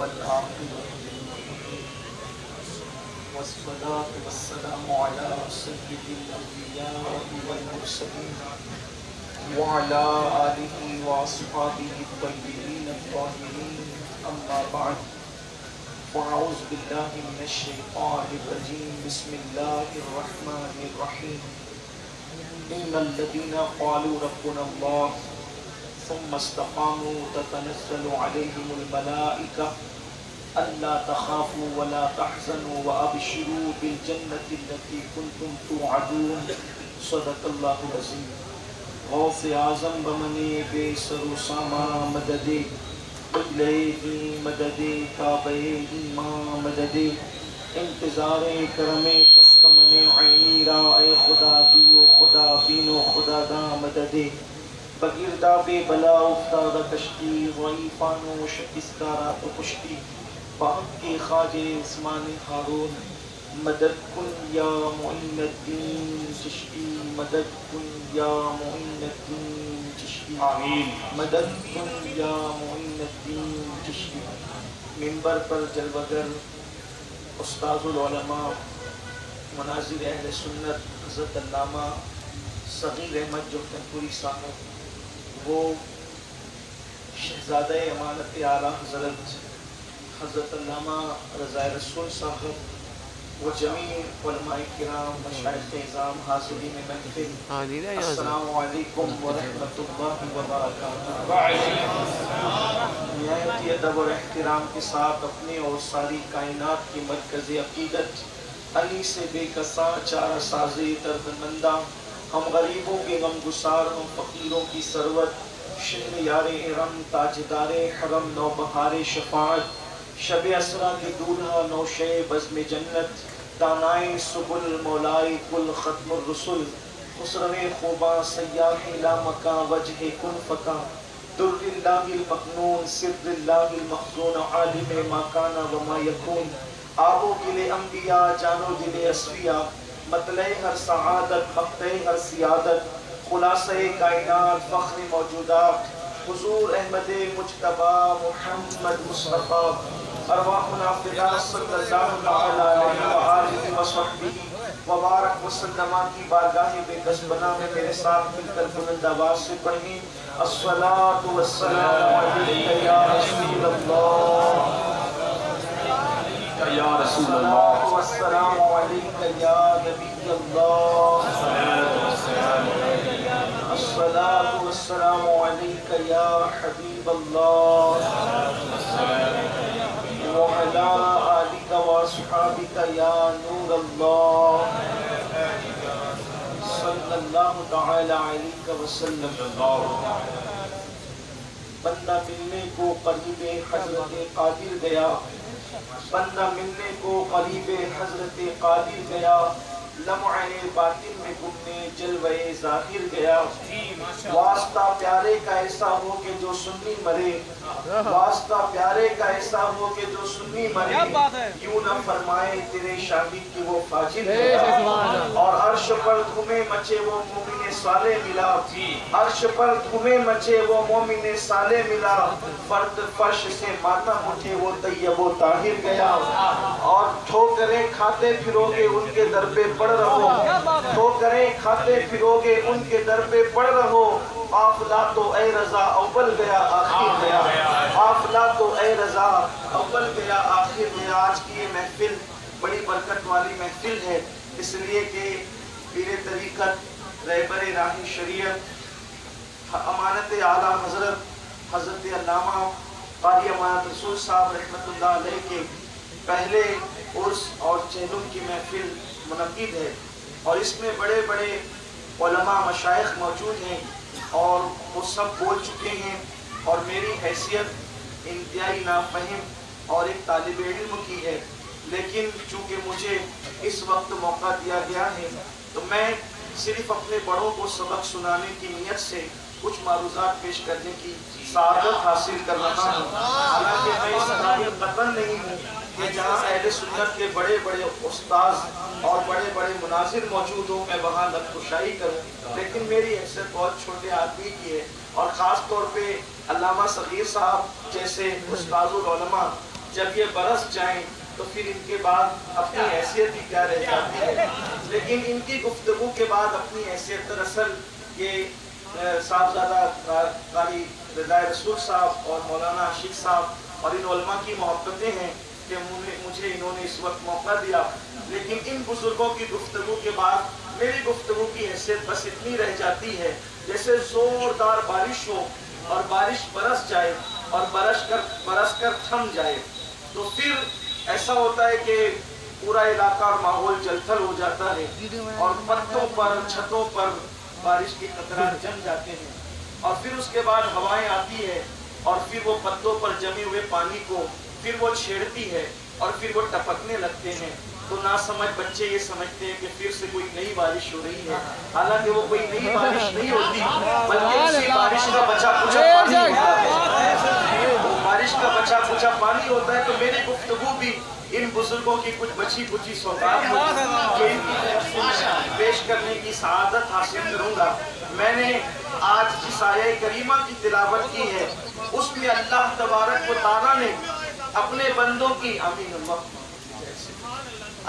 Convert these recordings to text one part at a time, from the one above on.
والعاقبة للمتقين والصلاة والسلام على سيد الأنبياء والمرسلين وعلى آله وأصحابه الطيبين الطاهرين أما بعد فأعوذ بالله من الشيطان الرجيم بسم الله الرحمن الرحيم إن الذين قالوا ربنا الله ثم استقاموا تتنزل عليهم الملائكة ألا تخافوا ولا تحزنوا وأبشروا بالجنة التي كنتم توعدون صدق الله العظيم غوث اعظم بمنی بے سر و ساما مددے قبلے کی مددے کعبے ایمان مددے انتظار کرم تستمن عینی را اے خدا دیو خدا بینو خدا دا مددے بگرداب بلا افتاد کشتی ضعیفانو شکستارا تو کشتی باق کے خواجے عثمان ہارون مدد کن یا معین الدین چشتی مدد کن یا معین الدین چشتی آمین مدد کن یا معین الدین چشتی منبر پر جلوگر استاذ العلماء مناظر اہل سنت حضرت علامہ صغیر احمد جوہرپوری صاحب وہ شہزادہ امانت اعلیٰ حضرت علامہ رضا رسول صاحب وہ جمیع علماء کرام مشائخ اعظام حاضرین محفل السلام علیکم ورحمۃ اللہ وبرکاتہ۔ نہایت ادب اور احترام کے ساتھ اپنے اور ساری کائنات کی مرکز عقیدت علی سے بے کساں چارہ ساز دردمندہ ہم غریبوں کے غم گسار ہم فقیروں کی ثروت شہر یار ارم تاجدار حرم نوبہار شفاعت شب اسرا کے دولہا نوشے بزم جنت دانائے سبل مولائے کل ختم الرسل خسرو خوباں سیاح لامکاں وجہ کن فکاں در اللہ المکنون سر اللہ المخزون عالم ما کان وما یکون آبو گل انبیاء جانو دل اصفیاء مطلع ہر سعادت مقطع ہر سیادت خلاصہ کائنات فخر موجودات حضور احمد مجتبی محمد مصطفیٰ ارواحنا فدا صلی اللہ علیہ وآلہ وصحبہ وبارک وسلم کی بارگاہ بے قصبنا میں میرے ساتھ مل کر بلند آواز سے پڑھیں الصلاۃ والسلام علیک یا رسول اللہ یا رسول اللہ والسلام علیک یا نبی اللہ الصلاۃ والسلام علیک یا حبیب اللہ وعلى آلك وأصحابك يا نور الله صلى الله تعالى عليك وسلم۔ بندہ ملنے کو قریب حضرت قادر گیا، بندہ ملنے کو قریب حضرت قادر گیا، لمعے باطن میں گمنے جلوے ظاہر گیا۔ واسطہ پیارے کا ایسا ہو کہ جو سنی مرے، واسطہ پیارے کا ایسا ہو کہ جو سنی مرے، یوں نہ فرمائے تیرے شاہی کی وہ فاجر گیا۔ اور عرش پر دھومے مچے وہ مومن صالح ملا، عرش پر دھومے مچے وہ مومن صالح ملا، فرد فرش سے ماتم اٹھے وہ طیب و طاہر گیا۔ اور ٹھوکریں کھاتے پھرو گے ان کے در پہ پڑ رہو، ٹھوکریں کھاتے پھرو گے ان کے در پہ پڑ رہو، قافلہ تو اے رضا اول گیا آخر گیا، قافلہ تو اے رضا اول گیا آخر گیا۔ آج کی یہ محفل بڑی برکت والی محفل ہے، اس لیے کہ پیر طریقت رہبر راہ شریعت امانت اعلیٰ حضرت علامہ قاری امانت رسول صاحب رحمۃ اللہ علیہ کے پہلے عرس اور چہلم کی محفل منعقد ہے، اور اس میں بڑے بڑے علماء مشائخ موجود ہیں اور وہ سب بول چکے ہیں، اور میری حیثیت انتہائی نافہم اور ایک طالب علم کی ہے، لیکن چونکہ مجھے اس وقت موقع دیا گیا ہے تو میں صرف اپنے بڑوں کو سبق سنانے کی نیت سے کچھ معروضات پیش کرنے کی سعادت حاصل کر رہا ہوں۔ حالانکہ میں اس قابل قطن نہیں ہوں کہ جہاں اہل سنت کے بڑے بڑے استاذ اور بڑے بڑے مناظر موجود ہوں میں وہاں لفظ کشائی کروں، لیکن میری حیثیت بہت چھوٹے آدمی کی ہے، اور خاص طور پہ علامہ صغیر صاحب جیسے استاذ العلماء جب یہ برس جائیں تو پھر ان کے بعد اپنی حیثیت ہی کیا رہ جاتی ہے. لیکن ان کی گفتگو کے بعد اپنی حیثیت دراصل یہ صاحبزادہ قاری رضا رسول صاحب اور مولانا عاشق صاحب اور ان علماء کی محبتیں ہیں کہ مجھے انہوں نے اس وقت موقع دیا. لیکن ان بزرگوں کی گفتگو کے بعد میری گفتگو کی حیثیت بس اتنی رہ جاتی ہے جیسے زوردار بارش ہو اور بارش برس جائے اور برس کر تھم جائے تو پھر ایسا ہوتا ہے کہ پورا علاقہ اور ماحول جل تھل ہو جاتا ہے اور پتوں پر چھتوں پر بارش کے قطرات جم جاتے ہیں اور پھر اس کے بعد ہوائیں آتی ہے اور پھر وہ پتوں پر جمے ہوئے پانی کو پھر وہ چھیڑتی ہے اور پھر وہ ٹپکنے لگتے ہیں. تو نہ سمجھ بچے یہ سمجھتے ہیں کہ پھر سے کوئی نئی بارش ہو رہی ہے، حالانکہ وہ کوئی نئی بارش نہیں ہوتی بلکہ اسی بارش کا بچا کچا پانی ہوتا ہے. بارش کا بچا کچا پانی ہوتا ہے. تو میری گفتگو بھی ان بزرگوں کی کچھ بچی کچی سوگات کہ ان کی پیش کرنے کی سعادت حاصل کروں گا. میں نے آج جس آیہ کریمہ کی تلاوت کی ہے اس میں اللہ تبارک و تعالیٰ نے اپنے بندوں کی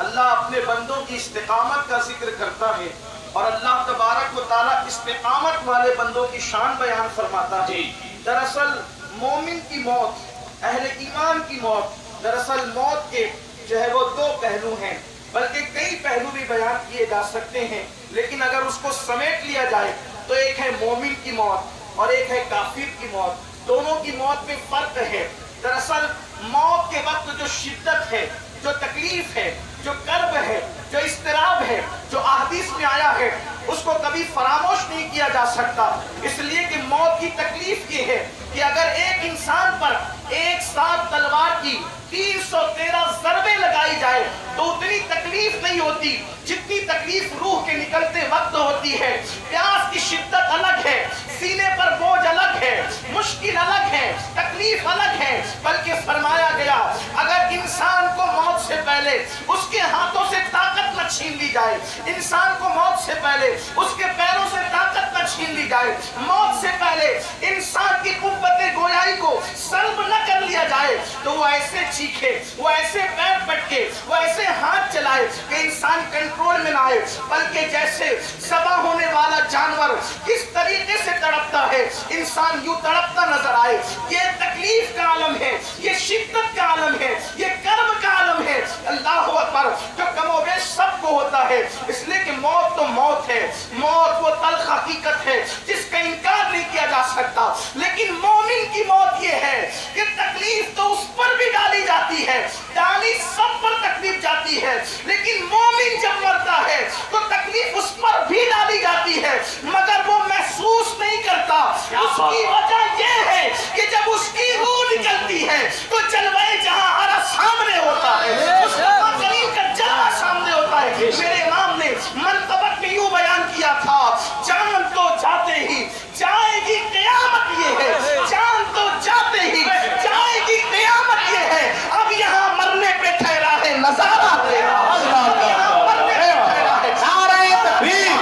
اللہ اپنے بندوں کی استقامت کا ذکر کرتا ہے اور اللہ تبارک و تعالیٰ استقامت والے بندوں کی شان بیان فرماتا ہے. دراصل مومن کی موت، اہل ایمان کی موت، دراصل موت کے جو ہے وہ دو پہلو ہیں بلکہ کئی پہلو بھی بیان کیے جا سکتے ہیں، لیکن اگر اس کو سمیٹ لیا جائے تو ایک ہے مومن کی موت اور ایک ہے کافر کی موت. دونوں کی موت میں فرق ہے. دراصل موت کے وقت جو شدت ہے، جو تکلیف ہے، جو کرب ہے، جو اضطراب ہے، جو احادیث میں آیا ہے اس کو کبھی فراموش نہیں کیا جا سکتا. اس لیے کہ موت کی تکلیف یہ ہے کہ اگر ایک انسان پر ایک ساتھ تلوار کی 313 ضربیں لگائی جائے تو اتنی تکلیف نہیں ہوتی جتنی تکلیف روح کے نکلتے وقت ہوتی ہے. پیاس کی شدت الگ ہے، سینے پر بوجھ الگ ہے، مشکل الگ ہے، تکلیف الگ ہے. بلکہ فرمایا گیا اگر انسان کو موت سے پہلے اس کے ہاتھوں سے طاقت نہ چھین لی جائے، انسان کو موت سے پہلے اس کے پیروں سے طاقت نہ چھین لی جائے، موت سے پہلے انسان کی قوت گویائی کو سلب نہ کر لیا جائے تو وہ ایسے چیخے، وہ ایسے پیر پٹکے، وہ ایسے ہاتھ چلائے کہ انسان کنٹرول میں نہ آئے. بلکہ جیسے ذبح ہونے والا جانور کس طریقے سے تڑپتا ہے انسان یوں تڑپتا نظر آئے. یہ تکلیف کا عالم ہے، یہ شدت کا عالم ہے، یہ کرب کا عالم ہے. اللہ اکبر، جو کم و بیش سب کو ہوتا ہے. اس لیے کہ موت تو موت ہے، موت وہ تلخ حقیقت ہے جس کا انکار نہیں کیا جا سکتا. لیکن مومن کی موت یہ ہے کہ تکلیف تو اس پر بھی ڈالی جاتی ہے، ڈالی سب پر تکلیف جاتی ہے، لیکن مومن جب مرتا ہے تو تکلیف اس پر بھی ڈالی جاتی ہے مگر وہ محسوس نہیں کرتا. اس کی وجہ یہ ہے کہ جب اس کی روح نکلتی ہے تو جلوہ جہاں ہر سامنے ہوتا ہے، اس کریم کا جلوہ سامنے ہوتا ہے. میرے امام نے منطبق میں یوں بیان کیا تھا، جان تو جاتے ہی جائے گی قیامت یہ ہے، جان تو جاتے ہی جائے گی قیامت یہ ہے. اب یہاں مرنے پہ ٹھہرا ہے نظارہ تیرا، یہاں مرنے پہ ٹھہرا ہے نعرہ تکبیر.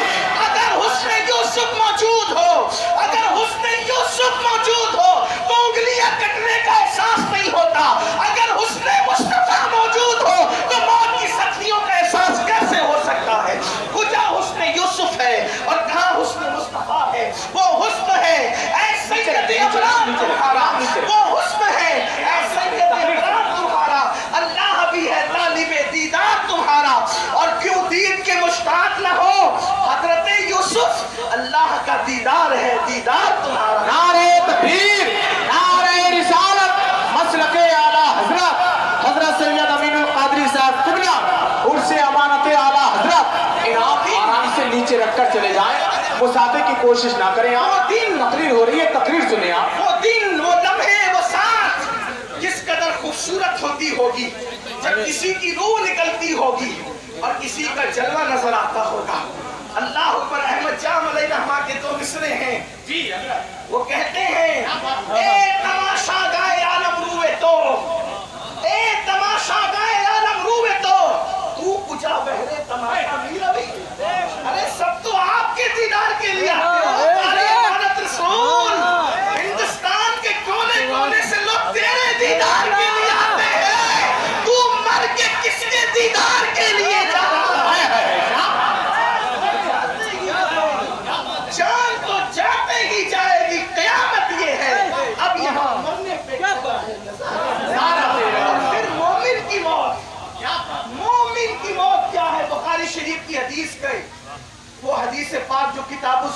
اگر حسن یوسف موجود ہو، اگر حسن یوسف موجود ہو تو انگلیاں کٹنے کا احساس نہیں ہوتا. اگر حسن مصطفیٰ موجود ہو تو موت کی سختیوں کا احساس کیسے ہو سکتا ہے؟ کجا حسن یوسف ہے اور کہاں حسن مصطفیٰ ہے؟ وہ حسن ہے اے سید ابرام تمہارا، وہ حسن ہے اے سید ابرام تمہارا. اللہ بھی ہے طالب دیدار تمہارا. اور کیوں دید کے مشتاق نہ ہو حضرت یوسف، اللہ کا دیدار ہے، دیدار تمہارا. نعرہ تکبیر، نعرہ رسالت، مسلک اعلیٰ حضرت حضرت سید امین القادری صاحب قبلہ عرص امانت اعلیٰ حضرت. انعام آرام سے نیچے رکھ کر چلے جائیں، مسافے کی کوشش نہ کریں. وہ دن تقریر ہو رہی ہے، تقریر سنیں آپ. وہ دن، وہ لمحے، وہ ساتھ جس قدر خوبصورت ہوتی ہوگی جب کسی کی روح نکلتی ہوگی اور کسی کا جلوہ نظر آتا ہوگا. اللہ اکبر. احمد جام علیہ رحمہ کے دو مصرے ہیں، وہ کہتے ہیں اے تماشا گائے عالم روئے تو، اے تماشا گائے عالم روئے تو کجا بہرے تماشا میرا بھی. ارے سب تو آپ کے دیدار کے لیے ارے حضرت رسول، ہندوستان کے کونے کونے سے لوگ تیرے دیدار کے لیے آتے ہیں.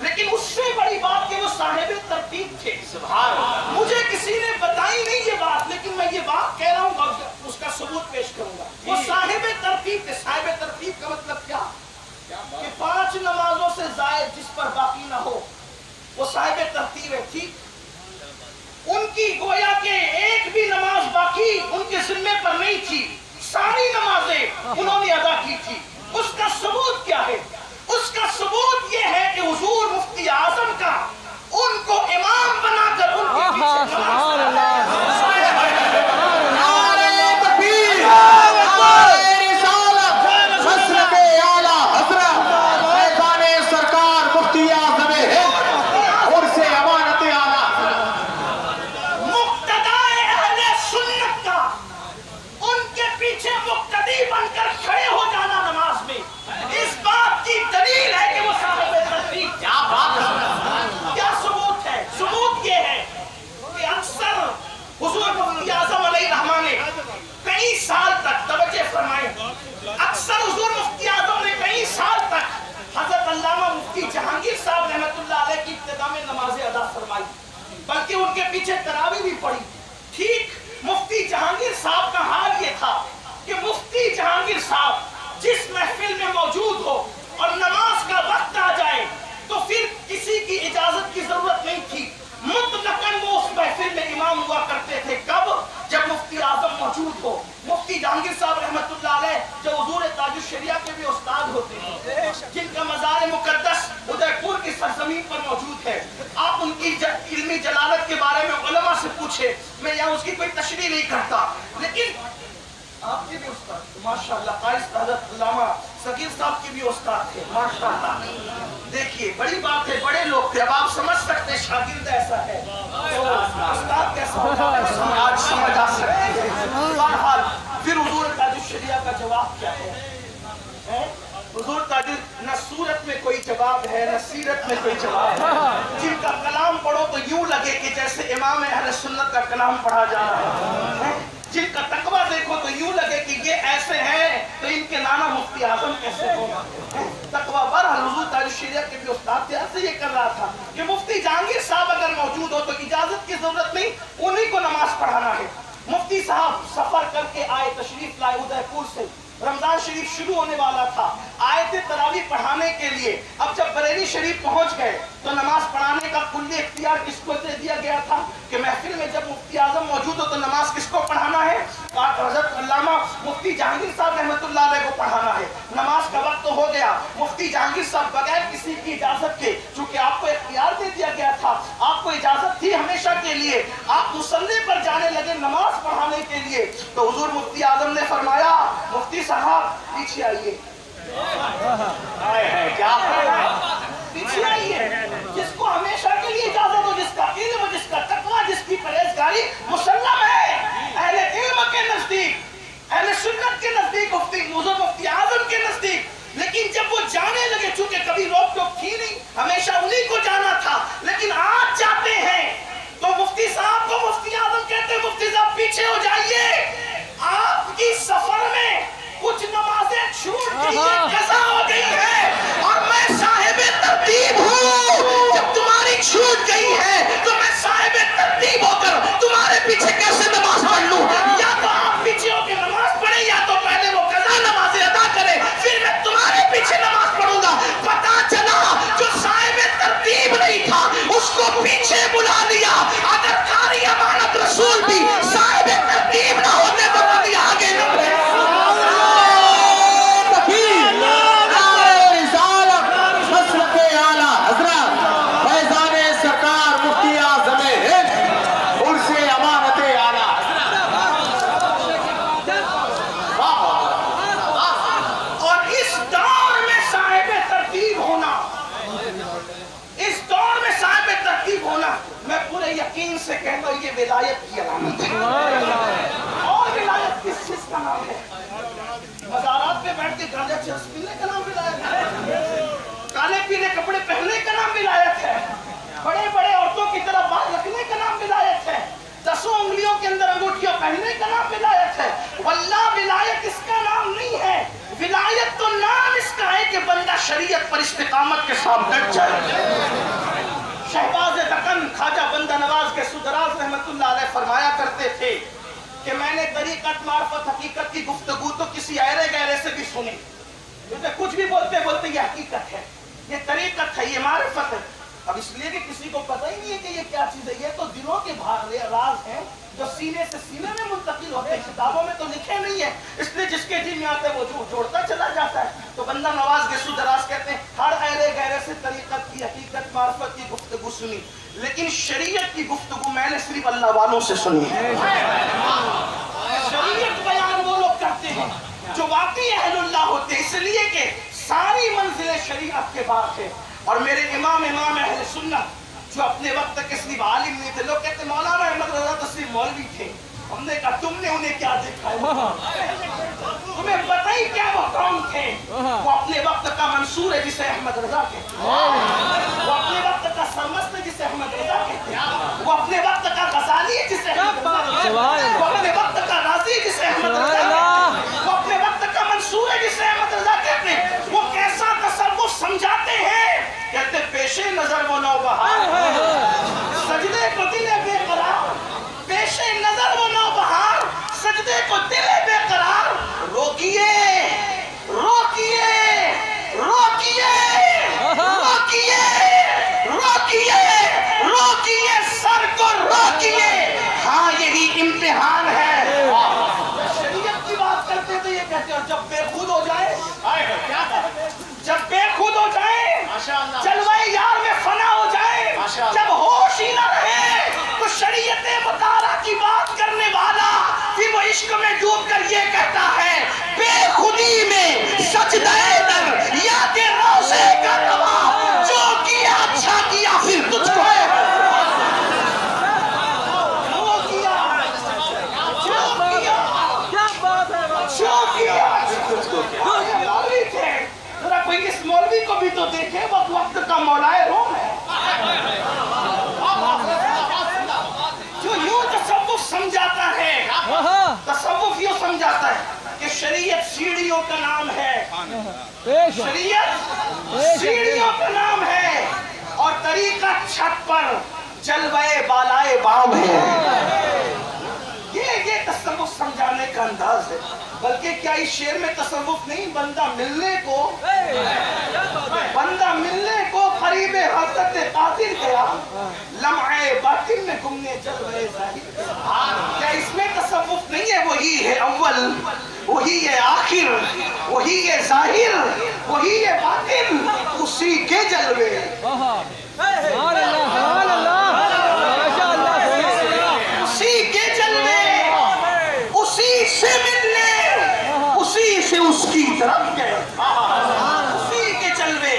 لیکن اس سے بڑی بات کہ وہ صاحب ترتیب تھے. سبحان اللہ. مجھے کسی نے بتائی نہیں یہ بات، لیکن میں یہ بات کہہ رہا ہوں اور اس کا ثبوت پیش کروں گا. وہ صاحب ترتیب تھے. صاحب ترتیب کا مطلب کیا کہ 5 نمازوں سے زائد جس پر باقی نہ ہو وہ صاحب ترتیب ہے. ٹھیک، ان کی گویا کہ ایک بھی نماز باقی ان کے ذمے پر نہیں تھی، ساری نمازیں انہوں نے ادا کی تھی. اس کا ثبوت کیا ہے؟ اس کا ثبوت یہ ہے کہ حضور مفتی اعظم کا ان کو امام بنا کر ان کے پیچھے سال تک توجہ فرمائیں. اکثر حضور مفتی اعظم نے کئی سال تک حضرت علامہ مفتی جہانگیر صاحب رحمۃ اللہ علیہ کی ابتدا میں نمازیں ادا فرمائی، بلکہ ان کے پیچھے تراویح بھی پڑھی. ٹھیک، مفتی جہانگیر صاحب کا حال یہ تھا کہ مفتی جہانگیر صاحب جس محفل میں موجود ہو اور نماز کا وقت آ جائے تو پھر کسی کی اجازت کی ضرورت نہیں تھی، مطلقاً وہ اس محفل میں امام ہوا کرتے تھے. کب؟ جب مفتی اعظم موجود ہو. مفتی جہانگیر صاحب رحمۃ اللہ علیہ جو حضور تاج الشریعہ کے بھی استاد ہوتے ہیں، جن کا مزار مقدس ادے پور کی سرزمین پر موجود ہے. آپ ان کی علمی جلالت کے بارے میں علماء سے پوچھے، میں یہاں اس کی کوئی تشریح نہیں کرتا، لیکن آپ کے بھی استاد ماشاءاللہ قائص حضرت علامہ صغیر صاحب کے بھی استاد تھے ماشاءاللہ. دیکھیے بڑی بات ہے، بڑے لوگ تھے. اب آپ سمجھ سکتے شاگرد ایسا ہے تو استاد کیسا ہوگا، آج سمجھ آ سکتے ہیں. بہرحال پھر حضور تاج الشریعہ کا جواب کیا ہے؟ حضور تاج نہ صورت میں کوئی جواب ہے نہ سیرت میں کوئی جواب ہے. جن کا کلام پڑھو تو یوں لگے کہ جیسے امام اہل سنت کا کلام پڑھا جا رہا ہے. جن کا تقویٰ دیکھو تو یوں لگے کہ یہ ایسے ہیں تو ان کے نانا مفتی اعظم کیسے ہوگا. تقویٰ بہرحال حضور تاج الشریعہ کے بھی استاد تھے. ایسے یہ کر رہا تھا کہ مفتی جہانگیر صاحب اگر موجود ہو تو اجازت کی ضرورت نہیں، انہی کو نماز پڑھانا ہے. مفتی صاحب سفر کر کے آئے، تشریف لائے ادے پور سے. رمضان شریف شروع ہونے والا تھا، آئے تھے تراویح پڑھانے کے لیے. اب جب بریلی شریف پہنچ گئے تو نماز پڑھانے کا کلی اختیار کس کو دے دیا گیا تھا کہ محفل میں جب مفتی اعظم موجود ہو تو نماز کس کو پڑھانا ہے؟ حضرت علامہ مفتی جہانگیر صاحب رحمۃ اللہ علیہ کو پڑھانا ہے. نماز کا وقت تو ہو گیا. مفتی جہانگیر صاحب بغیر کسی کی اجازت کے، چونکہ آپ کو اختیار دے دیا گیا تھا، آپ کو اجازت تھی ہمیشہ کے لیے، آپ مصلی پر جانے لگے نماز پڑھانے کے لیے. تو حضور مفتی اعظم نے فرمایا مفتی صاحب پیچھے آئیے. کیا پیچھے آئیے. جس کو ہمیشہ کے لیے اجازت ہو، جس کا علم، جس کا تقویٰ، جس کی پرہیزگاری مسلم ہے اہل علم کے نزدیک، اہل سنت کے نزدیک، حضور مفتی اعظم کے نزدیک. لیکن جب وہ جانے لگے، چونکہ کبھی روک ٹوک تھی نہیں، ہمیشہ انہی کو جانا تھا، لیکن آج جاتے ہیں تو مفتی صاحب کو مفتی اعظم کہتے ہیں مفتی صاحب پیچھے ہو جائیے، آپ کی سفر میں کچھ نمازیں چھوٹ گئی ہیں، قضا ہو گئی ہے، اور میں صاحب ترتیب ہوں. جب تمہاری چھوٹ گئی ہے تو میں صاحب ترتیب ہو کر تمہارے پیچھے کیسے نماز پڑھ لوں؟ یا تو آپ پیچھے ہو کے نماز پڑھیں، یا تو پہلے وہ قضا نمازیں ادا کریں، پھر میں تمہارے پیچھے نماز پڑھوں گا. پتا چلا جو صاحب ترتیب نہیں تھا اس کو پیچھے بلا لیا. اگر قاری امانت رسول بھی صاحب ترتیب نہ ہوتے تو کبھی آگے نہ بڑھے. یقین سے کہتا ہوں یہ ولایت کی علامت ہے. اور ولایت کس چیز کا نام ہے؟ مزارات پہ بیٹھ کے گانجا چرس پینے کا نام ولایت ہے. کالے پیلے کپڑے پہننے کا نام ولایت ہے. بڑے بڑے عورتوں کی طرح بال رکھنے کا نام ولایت ہے. 10 انگلیوں کے اندر انگوٹھیاں پہننے کا نام ولایت ہے. واللہ ولایت اس کا نام نہیں ہے. ولایت تو نام استقامت کے ساتھ ڈٹ جائے. شہباز دکن خواجہ بندہ نواز کے سدراز رحمت اللہ علیہ فرمایا کرتے تھے کہ میں نے طریقت معرفت حقیقت کی گفتگو تو کسی ایرے گہرے سے بھی سنی. کچھ بھی بولتے بولتے یہ حقیقت ہے، یہ طریقت ہے، یہ معرفت ہے. اب اس لیے کہ کسی کو پتہ ہی نہیں ہے کہ یہ کیا چیز ہے. یہ تو دلوں کے راز ہیں جو سینے سے سینے میں منتقل ہوتے ہیں، کتابوں میں تو لکھے نہیں ہیں. اس لیے جس کے جی میں آتا ہے وہ جوڑتا چلا جاتا ہے. تو بندہ نواز کے سدراز کہتے ہیں ہر ایرے گہرے سے طریقت کی حقیقت معرفت کی گفتگو سنی، لیکن شریعت کی گفتگو میں نے صرف اللہ والوں سے سنی ہے. شریعت بیان وہ لوگ کرتے ہیں جو واقعی اہل اللہ ہوتے ہیں، اس لیے کہ ساری منزلیں شریعت کے بعد ہے. اور میرے امام اہل سنت جو اپنے وقت کے صرف عالم نہیں تھے، لوگ کہتے مولانا احمد رضا تو صرف مولوی تھے. ہم نے کہا تم نے انہیں کیا دیکھا ہے؟ تمہیں پتہ ہی کیا وہ کون تھے؟ وہ اپنے وقت کا منصور ہے جسے احمد رضا کہتے ہیں، وہ اپنے وقت کا سرمست ہے جسے احمد رضا کہتے ہیں، وہ اپنے وقت کا غزالی ہے جسے احمد رضا کہتے ہیں، وہ اپنے وقت کا راضی ہے جسے احمد رضا کہتے ہیں، وہ اپنے وقت کا منصور ہے جسے احمد رضا کہتے ہیں. وہ کیسا تصوف سمجھاتے ہیں؟ کہتے پیشے نظر وہ نوبہار، سجدے کو دل بے قرار، پیشے نظر وہ نوبہار، سجدے کو دل بے قرار. روکیے روکیے روکیے روکیے روکیے روکیے سر کو روکیے. ہاں یہی امتحان ہے. شریعت کی بات کرتے تو یہ کہتے ہیں جب بے خود ہو جائے، جب بے خود ہو جائے، جلوہ یار میں فنا ہو جائے، جب ہوش ہی نہ رہے تو شریعت مطالعہ کی بات کرنے والا پھر وہ عشق میں ڈوب کر یہ کہتا ہے بے خودی میں سجدہ در یاد روزے کا روا، جو کیا اچھا کیا پھر تجھ کو ہے. کوئی اس مولوی کو بھی تو دیکھے، وقت کا مولائے روم ہے جو یوں تصوف سمجھاتا ہے. تصوف یوں سمجھاتا ہے کہ شریعت سیڑھیوں کا نام ہے، شریعت سیڑھیوں کا نام ہے اور طریقہ چھت پر جلوہ بالائے بام ہے. یہ تصوف سمجھانے کا انداز ہے. بلکہ کیا اس شعر میں تصوف نہیں، بندہ ملنے کو قریب حضرت قادر گیا، لمحے باطن میں گمنے جلوے ظاہر. کیا اس میں تصوف نہیں ہے؟ وہی ہے اول، وہی ہے آخر، وہی ہے ظاہر، وہی ہے باطن، اسی کے جلوے. اسی کے جلوے، اسی سے ملنے، اسی سے اس کی طرف گئے. اسی کے جلوے،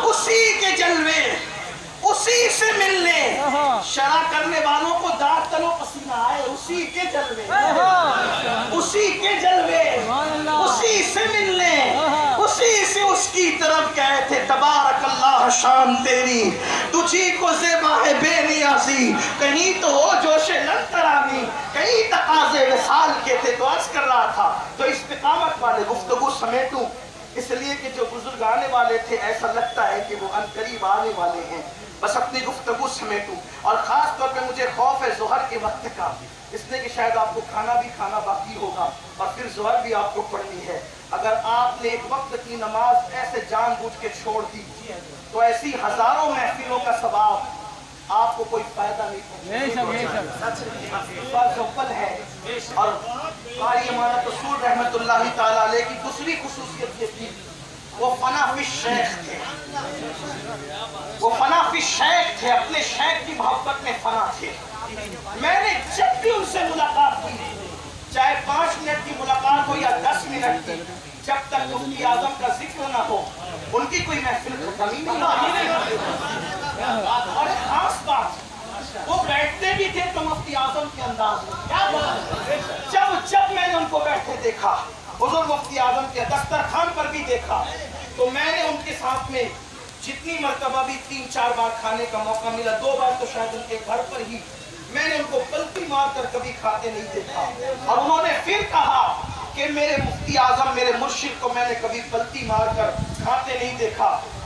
اسی کے جلوے، اسی سے ملنے. شرع کرنے والوں کو داغ تلو پسینہ آئے، اسی کے جلوے، اسی کے جلوے، اسی سے ملنے، اسی سے اس کی طرف گئے تھے. تبارک اللہ شان تیری، تجھی کو زیبا ہے بے نیازی، کہیں تو ہو جوش لن ترانی، کئی تقاضے وصال کے تھے. تو عرض کر رہا تھا تو استقامت والے گفتگو سمیٹوں، اس لیے کہ جو بزرگ آنے والے تھے ایسا لگتا ہے کہ وہ عنقریب آنے والے ہیں. بس اپنی گفتگو سمیٹوں. اور خاص طور پہ مجھے خوف ہے ظہر کے وقت کا، اس لیے کہ شاید آپ کو کھانا بھی کھانا باقی ہوگا اور پھر ظہر بھی آپ کو پڑھنی ہے. اگر آپ نے ایک وقت کی نماز ایسے جان بوجھ کے چھوڑ دی تو ایسی ہزاروں محفلوں کا ثواب آپ کو کوئی فائدہ نہیں پہنچے ہے. اور قاری امانت رسول رحمت اللہ تعالی علیہ کی دوسری خصوصیت یہ تھی، وہ فنا فی الشیخ تھے. وہ فنا فی الشیخ تھے، اپنے شیخ کی محبت میں فنا تھے. میں نے جب بھی ان سے ملاقات کی، چاہے 5 منٹ کی ملاقات ہو یا 10 منٹ کی، جب تک مفتی اعظم کا ذکر نہ ہو ان کی کوئی محفل ختم ہی نہیں ہوتی. اور ایک خاص بات، وہ بیٹھتے بھی تھے تو مفتی اعظم کے انداز میں. جب میں نے ان کو بیٹھے دیکھا، حضور مفتی اعظم کے دسترخوان پر بھی دیکھا، تو میں نے ان کے ساتھ میں جتنی مرتبہ بھی 3-4 بار کھانے کا موقع ملا، 2 بار تو شاید ان کے گھر پر ہی، میں نے ان کو پلتی مار کر کبھی کھاتے نہیں دیکھا. اور انہوں نے پھر کہا کہ میرے مفتی اعظم میرے مرشد کو میں نے کبھی پلتی مار کر کھاتے نہیں دیکھا.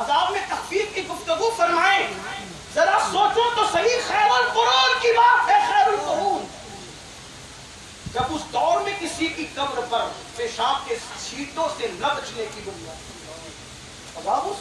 عذاب میں تخفیف کی گفتگو فرمائیں. ذرا سوچو تو صحیح، خیر القرون کی بات ہے. خیر القرون جب اس دور میں کسی کی قبر پر پیشاب کے چھینٹوں سے نہ بچنے کی بنیاد، عذاب اس